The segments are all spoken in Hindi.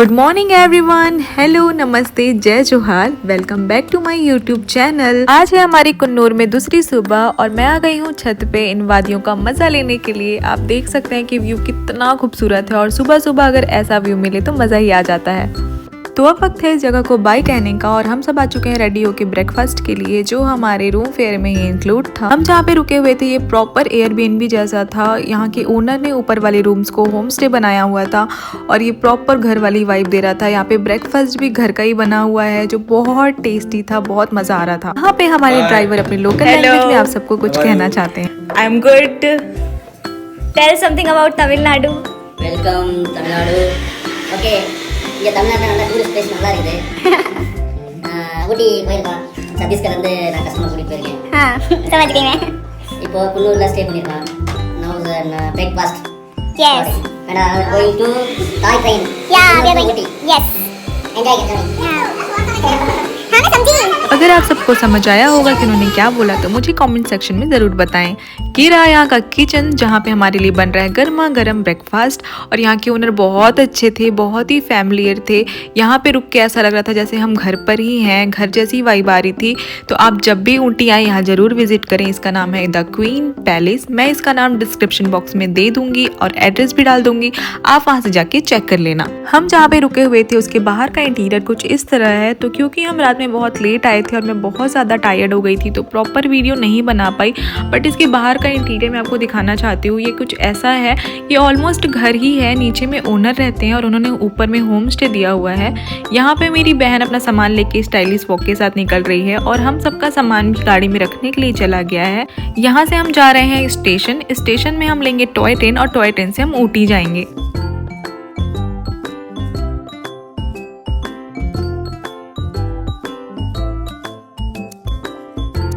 गुड मॉर्निंग एवरीवन, हेलो, नमस्ते, जय जोहार, welcome back to my YouTube channel. आज है हमारी कुन्नूर में दूसरी सुबह और मैं आ गई हूँ छत पे इन वादियों का मजा लेने के लिए। आप देख सकते हैं कि व्यू कितना खूबसूरत है और सुबह सुबह अगर ऐसा व्यू मिले तो मजा ही आ जाता है। तो अब वक्त है इस जगह को बाय कहने का और हम सब आ चुके हैं रेडी होके ब्रेकफास्ट के लिए, जो हमारे रूम फेयर में ही इंक्लूड था। हम जहाँ पे रुके हुए थे ये प्रॉपर एयरबीएनबी जैसा था। यहाँ के ओनर ने ऊपर वाले रूम्स को होम स्टे बनाया हुआ था और ये प्रॉपर घर वाली वाइब दे रहा था। यहाँ पे ब्रेकफास्ट भी घर का ही बना हुआ है जो बहुत टेस्टी था, बहुत मजा आ रहा था। यहाँ पे हमारे ड्राइवर अपने लोकल लैंग्वेज में आप सबको कुछ कहना चाहते हैं। I am good. Tell something about Tamil Nadu. Welcome Tamil Nadu. Okay, இங்கே தமிழ்நாட்டில் நல்ல டூரிஸ்ட் பிளேஸ் நல்லா இருக்குது. ஊட்டி போயிருக்கோம். சத்தீஸ்கர்லேருந்து நான் கஸ்டமர் கூட்டிகிட்டு போயிருக்கேன். समझ गई मैं. இப்போ குன்னூரில் ஸ்டே பண்ணியிருக்கோம். Now breakfast. Yes. And going to toy train. Yeah, we are Kunnur to going. Ooty. Yes. Enjoy the journey. हाँ मैं समझी. अगर आप सबको समझ आया होगा कि उन्होंने क्या बोला तो मुझे कमेंट सेक्शन में ज़रूर बताएं। ये रहा यहाँ का किचन जहाँ पे हमारे लिए बन रहा है गर्मा गर्म ब्रेकफास्ट और यहाँ के ओनर बहुत अच्छे थे, बहुत ही फैमिलियर थे। यहाँ पे रुक के ऐसा लग रहा था जैसे हम घर पर ही हैं, घर जैसी वाइब आ रही थी। तो आप जब भी ऊटी आए यहाँ ज़रूर विजिट करें। इसका नाम है द क्वीन पैलेस। मैं इसका नाम डिस्क्रिप्शन बॉक्स में दे दूँगी और एड्रेस भी डाल दूँगी, आप वहाँ से जाके चेक कर लेना। हम जहाँ पे रुके हुए थे उसके बाहर का इंटीरियर कुछ इस तरह है। तो क्योंकि हम रात में बहुत लेट आए थे और मैं बहुत ज़्यादा टायर्ड हो गई थी तो प्रॉपर वीडियो नहीं बना पाई, बट इसके बाहर का इंटीरियर मैं आपको दिखाना चाहती हूँ। ये कुछ ऐसा है, ये ऑलमोस्ट घर ही है। नीचे में ओनर रहते हैं और उन्होंने ऊपर में होम स्टे दिया हुआ है। यहाँ पे मेरी बहन अपना सामान लेके स्टाइलिश वॉक के साथ निकल रही है और हम सबका सामान भी गाड़ी में रखने के लिए चला गया है। यहाँ से हम जा रहे हैं स्टेशन में हम लेंगे टॉय ट्रेन और टॉय ट्रेन से हम ऊटी जाएंगे।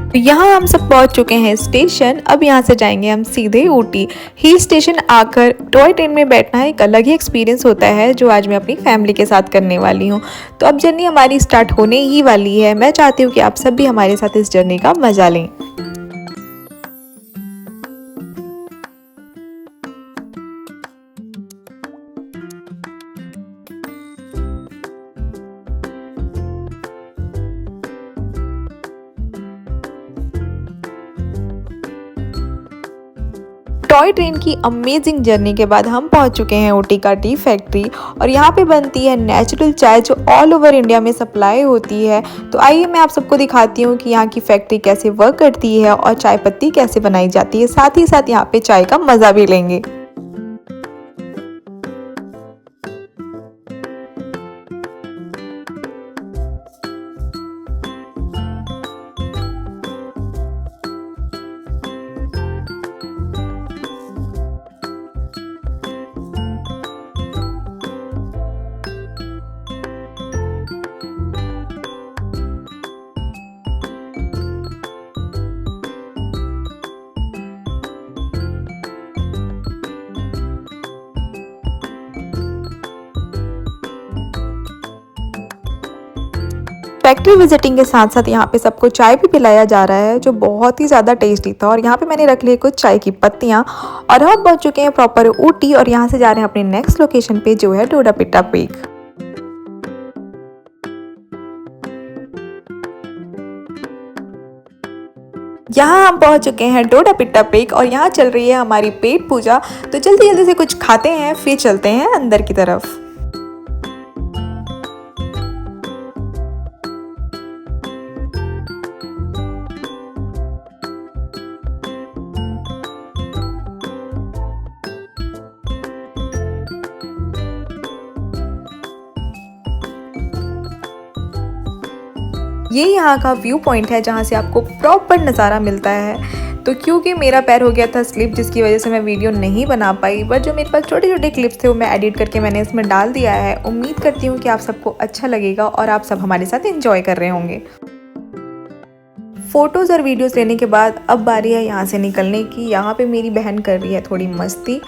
तो यहाँ हम सब पहुँच चुके हैं स्टेशन। अब यहाँ से जाएंगे हम सीधे ऊटी। हिल स्टेशन आकर टॉय ट्रेन में बैठना एक अलग ही एक्सपीरियंस होता है जो आज मैं अपनी फैमिली के साथ करने वाली हूँ। तो अब जर्नी हमारी स्टार्ट होने ही वाली है। मैं चाहती हूँ कि आप सब भी हमारे साथ इस जर्नी का मजा लें। टॉय ट्रेन की अमेजिंग जर्नी के बाद हम पहुंच चुके हैं ऊटी का टी फैक्ट्री और यहाँ पे बनती है नेचुरल चाय जो ऑल ओवर इंडिया में सप्लाई होती है। तो आइए मैं आप सबको दिखाती हूँ कि यहाँ की फैक्ट्री कैसे वर्क करती है और चाय पत्ती कैसे बनाई जाती है। साथ ही साथ यहाँ पे चाय का मज़ा भी लेंगे। फैक्ट्री विजिटिंग के साथ साथ यहाँ पे सबको चाय भी पिलाया जा रहा है जो बहुत ही ज़्यादा टेस्टी था। और यहाँ पे मैंने रख ली कुछ चाय की पत्तियाँ और हम पहुँच चुके हैं प्रॉपर ऊटी और यहाँ से जा रहे हैं अपने नेक्स्ट लोकेशन पे जो है डोडापिट्टा पीक। यहाँ हम पहुँच चुके हैं डोडापिट्टा पीक और यहाँ चल रही है हमारी पेट पूजा। तो जल्दी जल्दी से कुछ खाते हैं फिर चलते हैं अंदर की तरफ। ये यहाँ का व्यू पॉइंट है जहाँ से आपको प्रॉपर नज़ारा मिलता है। तो क्योंकि मेरा पैर हो गया था स्लिप जिसकी वजह से मैं वीडियो नहीं बना पाई, बट जो मेरे पास छोटे छोटे क्लिप्स थे वो मैं एडिट करके मैंने इसमें डाल दिया है। उम्मीद करती हूँ कि आप सबको अच्छा लगेगा और आप सब हमारे साथ एंजॉय कर रहे होंगे। फ़ोटोज़ और वीडियोज़ लेने के बाद अब बारी है यहाँ से निकलने की। यहाँ पे मेरी बहन कर रही है थोड़ी मस्ती।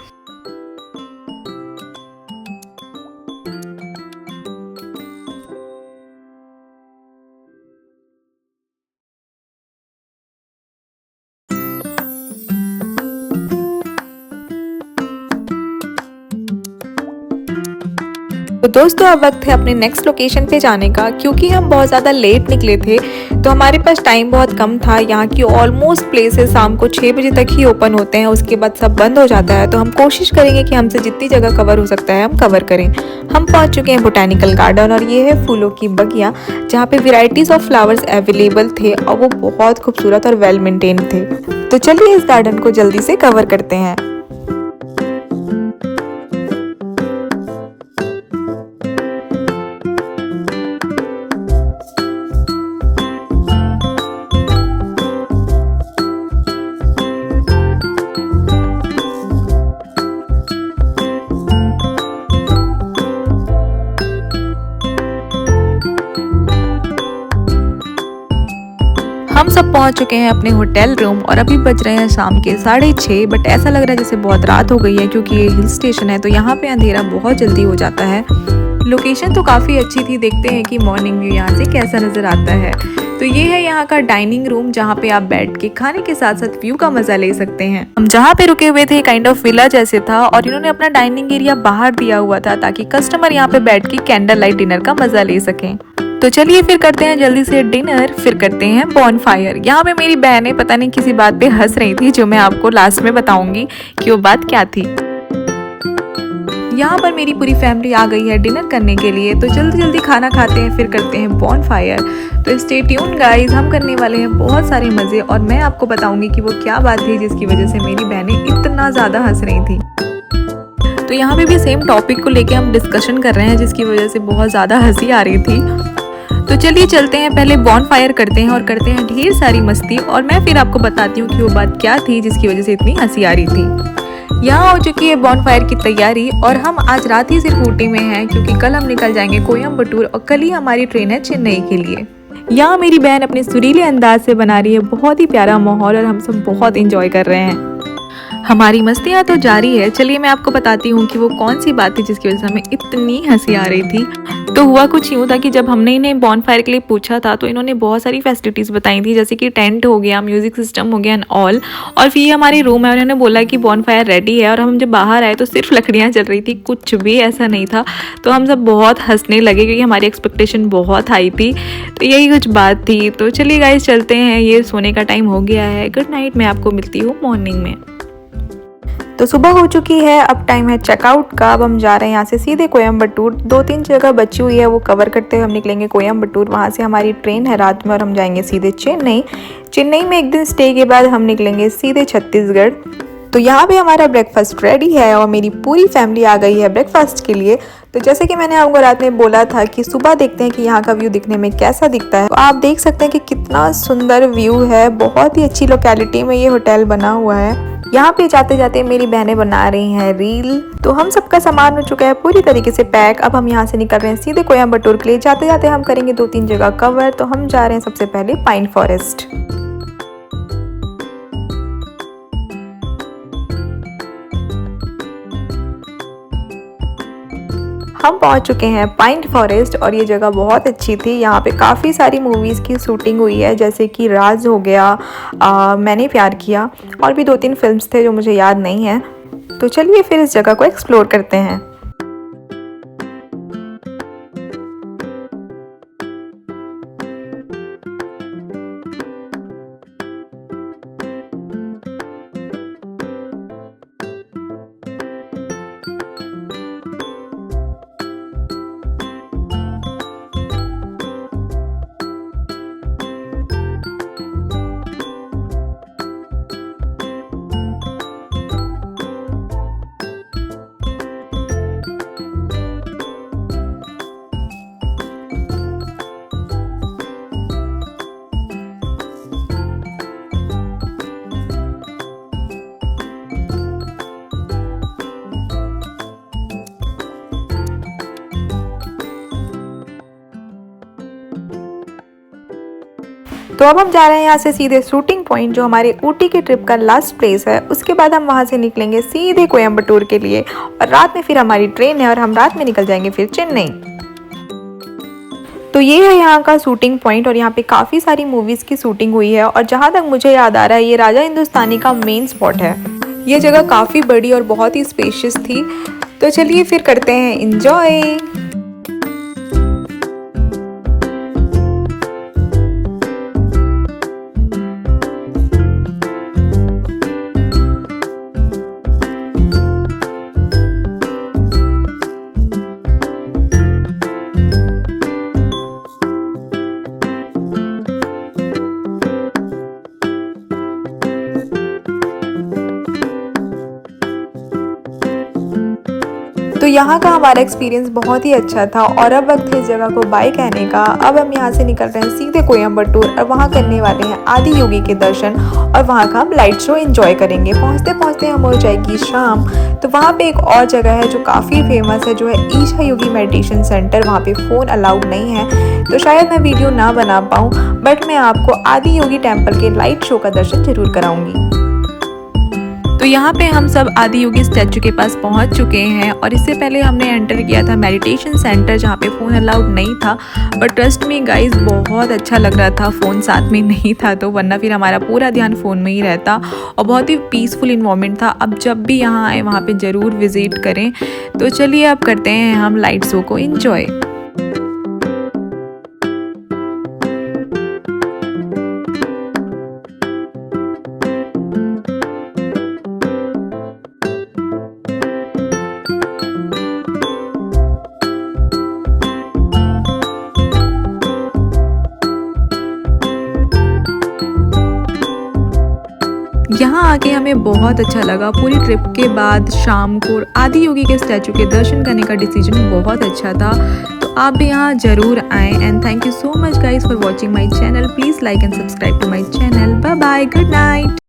तो दोस्तों अब वक्त है अपने नेक्स्ट लोकेशन पे जाने का। क्योंकि हम बहुत ज़्यादा लेट निकले थे तो हमारे पास टाइम बहुत कम था। यहाँ की ऑलमोस्ट प्लेसेस शाम को 6 बजे तक ही ओपन होते हैं, उसके बाद सब बंद हो जाता है। तो हम कोशिश करेंगे कि हमसे जितनी जगह कवर हो सकता है हम कवर करें। हम पहुँच चुके हैं बोटेनिकल गार्डन और ये है फूलों की बगिया जहाँ पे वेराइटीज़ ऑफ फ्लावर्स अवेलेबल थे और वो बहुत खूबसूरत और वेल मेंटेन थे। तो चलिए इस गार्डन को जल्दी से कवर करते हैं। हम सब पहुंच चुके हैं अपने होटल रूम और अभी बज रहे हैं शाम के 6:30। बट ऐसा लग रहा है जैसे बहुत रात हो गई है क्योंकि ये हिल स्टेशन है तो यहाँ पे अंधेरा बहुत जल्दी हो जाता है। लोकेशन तो काफ़ी अच्छी थी, देखते हैं कि मॉर्निंग व्यू यहाँ से कैसा नज़र आता है। तो ये है यहाँ का डाइनिंग रूम जहाँ पे आप बैठ के खाने के साथ साथ व्यू का मजा ले सकते हैं। हम जहाँ पे रुके हुए थे काइंड ऑफ विला जैसे था और इन्होंने अपना डाइनिंग एरिया बाहर दिया हुआ था ताकि कस्टमर यहाँ पे बैठ के कैंडल लाइट डिनर का मजा ले सकें। तो चलिए फिर करते हैं जल्दी से डिनर, फिर करते हैं बॉनफायर। यहाँ पे मेरी बहनें पता नहीं किसी बात पे हंस रही थी जो मैं आपको लास्ट में बताऊंगी कि वो बात क्या थी। यहाँ पर मेरी पूरी फैमिली आ गई है डिनर करने के लिए, तो जल्दी जल्दी खाना खाते हैं फिर करते हैं बॉनफायर। तो स्टे ट्यून गाइस, हम करने वाले हैं बहुत सारे मजे और मैं आपको बताऊंगी कि वो क्या बात थी जिसकी वजह से मेरी बहनें इतना ज्यादा हंस रही थी। तो यहाँ पे भी सेम टॉपिक को लेके हम डिस्कशन कर रहे हैं जिसकी वजह से बहुत ज़्यादा हंसी आ रही थी। तो चलिए चलते हैं, पहले बॉनफायर करते हैं और करते हैं ढेर सारी मस्ती और मैं फिर आपको बताती हूँ कि वो बात क्या थी जिसकी वजह से इतनी हंसी आ रही थी। यहाँ हो चुकी है बॉनफायर की तैयारी और हम आज रात ही सिर्फ ऊटी में हैं क्योंकि कल हम निकल जाएंगे कोयम्बटूर और कल ही हमारी ट्रेन है चेन्नई के लिए। यहाँ मेरी बहन अपने सुरीले अंदाज से बना रही है बहुत ही प्यारा माहौल और हम सब बहुत इंजॉय कर रहे हैं। हमारी मस्तियाँ तो जारी है। चलिए मैं आपको बताती हूँ कि वो कौन सी बात थी जिसकी वजह से हमें इतनी हंसी आ रही थी। तो हुआ कुछ यूँ था कि जब हमने इन्हें बॉनफायर के लिए पूछा था तो इन्होंने बहुत सारी फैसिलिटीज़ बताई थी, जैसे कि टेंट हो गया, म्यूजिक सिस्टम हो गया एंड ऑल। और फिर ये हमारी रूम है और इन्होंने बोला कि बॉनफायर रेडी है और हम जब बाहर आए तो सिर्फ लकड़ियाँ जल रही थी, कुछ भी ऐसा नहीं था। तो हम सब बहुत हंसने लगे क्योंकि हमारी एक्सपेक्टेशन बहुत हाई थी। तो यही कुछ बात थी। तो चलिए गाइस चलते हैं, ये सोने का टाइम हो गया है। गुड नाइट, मैं आपको मिलती हूँ मॉर्निंग में। तो सुबह हो चुकी है, अब टाइम है चेकआउट का। अब हम जा रहे हैं यहाँ से सीधे कोयम्बटूर। 2-3 जगह बची हुई है वो कवर करते हुए हम निकलेंगे कोयम्बटूर। वहाँ से हमारी ट्रेन है रात में और हम जाएंगे सीधे चेन्नई। चेन्नई में एक दिन स्टे के बाद हम निकलेंगे सीधे छत्तीसगढ़। तो यहाँ पे हमारा ब्रेकफास्ट रेडी है और मेरी पूरी फैमिली आ गई है ब्रेकफास्ट के लिए। तो जैसे कि मैंने आपको रात में बोला था कि सुबह देखते हैं कि यहाँ का व्यू दिखने में कैसा दिखता है। तो आप देख सकते हैं कि कितना सुंदर व्यू है, बहुत ही अच्छी लोकेलिटी में ये होटल बना हुआ है। यहाँ पे जाते जाते मेरी बहनें बना रही हैं रील। तो हम सबका सामान हो चुका है पूरी तरीके से पैक। अब हम यहाँ से निकल रहे हैं सीधे कोयम्बटूर के लिए। जाते जाते हम करेंगे 2-3 जगह कवर। तो हम जा रहे हैं सबसे पहले पाइन फॉरेस्ट। हम पहुंच चुके हैं पाइन फॉरेस्ट और ये जगह बहुत अच्छी थी। यहाँ पे काफ़ी सारी मूवीज़ की शूटिंग हुई है, जैसे कि राज हो गया, मैंने प्यार किया, और भी 2-3 फिल्म्स थे जो मुझे याद नहीं है। तो चलिए फिर इस जगह को एक्सप्लोर करते हैं। तो अब हम जा रहे हैं यहाँ से सीधे शूटिंग पॉइंट जो हमारे ऊटी के ट्रिप का लास्ट प्लेस है। उसके बाद हम वहाँ से निकलेंगे सीधे कोयम्बटूर के लिए और रात में फिर हमारी ट्रेन है और हम रात में निकल जाएंगे फिर चेन्नई। तो ये है यहाँ का शूटिंग पॉइंट और यहाँ पे काफ़ी सारी मूवीज़ की शूटिंग हुई है और जहाँ तक मुझे याद आ रहा है ये राजा हिंदुस्तानी का मेन स्पॉट है। ये जगह काफ़ी बड़ी और बहुत ही स्पेशियस थी। तो चलिए फिर करते हैं इंजॉय। तो यहाँ का हमारा एक्सपीरियंस बहुत ही अच्छा था और अब वक्त है इस जगह को बाय कहने का। अब हम यहाँ से निकल रहे हैं सीधे कोयम्बटूर और वहाँ करने वाले हैं आदि योगी के दर्शन और वहाँ का हम लाइट शो एंजॉय करेंगे। पहुँचते पहुँचते हम हो जाएगी शाम। तो वहाँ पे एक और जगह है जो काफ़ी फेमस है, जो है ईशा योगी मेडिटेशन सेंटर। वहाँ पे फ़ोन अलाउड नहीं है, तो शायद मैं वीडियो ना बना पाऊँ, बट मैं आपको आदि योगी टेम्पल के लाइट शो का दर्शन जरूर कराऊंगी। तो यहाँ पे हम सब आदि योगी स्टैचू के पास पहुँच चुके हैं और इससे पहले हमने एंटर किया था मेडिटेशन सेंटर जहाँ पे फ़ोन अलाउड नहीं था। बट ट्रस्ट मी गाइज, बहुत अच्छा लग रहा था, फ़ोन साथ में नहीं था तो, वरना फिर हमारा पूरा ध्यान फ़ोन में ही रहता। और बहुत ही पीसफुल इन्वायरमेंट था। अब जब भी यहाँ आए वहाँ पे ज़रूर विज़िट करें। तो चलिए अब करते हैं हम लाइट शो को इन्जॉय। यहाँ आके हमें बहुत अच्छा लगा। पूरी ट्रिप के बाद शाम को आदि योगी के स्टैचू के दर्शन करने का डिसीजन बहुत अच्छा था। तो आप भी यहाँ ज़रूर आएँ। And thank you so much guys for watching my channel. Please like and subscribe to my channel. Bye bye, good night.